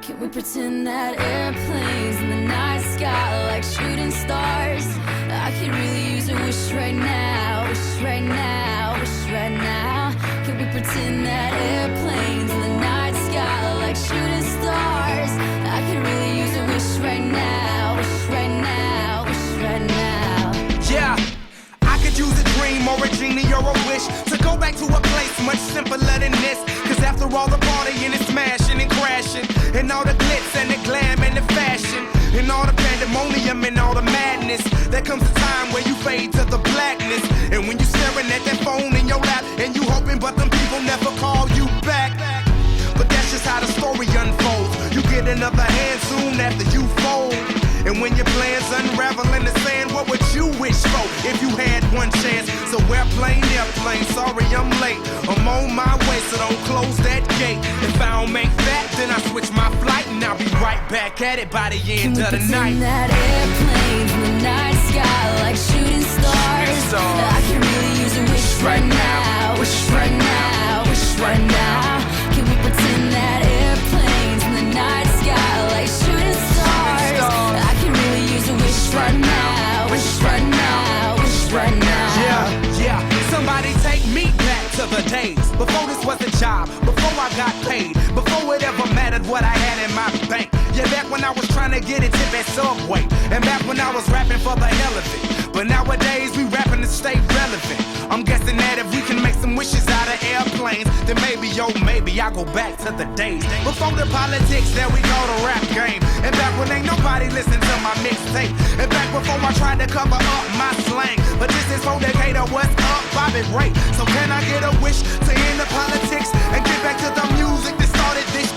Can we pretend that airplanes in the night sky like shooting stars? I could really use a wish right now, wish right now, wish right now. Can we pretend that airplanes in the night sky like shooting stars? I could really use a wish right now, wish right now, wish right now. Yeah, I could use a dream or a genie or a wish to go back to a place much simpler than this. Cause after all the partying and smashing and crashing, and all the glitz and the glam and the fashion, and all the pandemonium and all the madness, there comes a time where you fade to the blackness. And when you're staring at that phone in your lap, and you hoping but them people never call you back. But that's just how the story unfolds. You get another hand soon after you fold. And when your plans unravel in the sand, what would you wish for if you had one chance? So airplane, sorry I'm late. I'm on my way, so don't close that gate. If I don't make that, then I switch my flight, and I'll be right back at it by the end of the night. Can we pretend that airplanes in the night sky like shooting stars? I can really use a wish right now, wish right now, wish right now. Can we pretend that airplanes in the night sky like shooting stars? I can really use a wish right now, wish right now, wish right now. Yeah, somebody take me back to the days before this was a job, before I got paid, before it ever mattered what I had in my bank. Yeah, back when I was trying to get a tip at Subway, and back when I was rapping for the hell of it. But nowadays we rapping to stay relevant. I'm guessing that if we can make some wishes out of airplanes, then maybe, yo, maybe I'll go back to the days before the politics, there we go, the rap game. And back when ain't nobody listened to my mixtape, and back before I tried to cover up my slang. But this is for Decatur, what's up, Bobby Ray? So can I get a wish to end the politics and get back to the music that started this?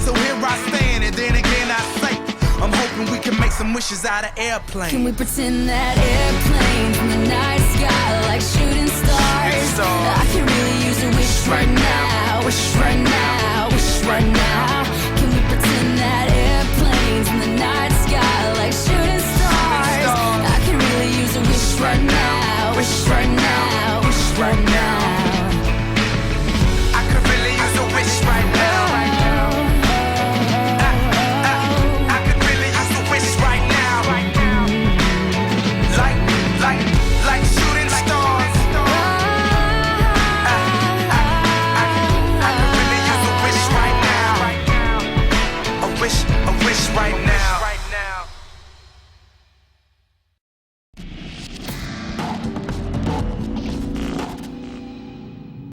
So here I stand, and then again I say, I'm hoping we can make some wishes out of airplanes. Can we pretend that airplanes in the night sky like shooting stars? I can really use a wish right now, wish right now, wish right now.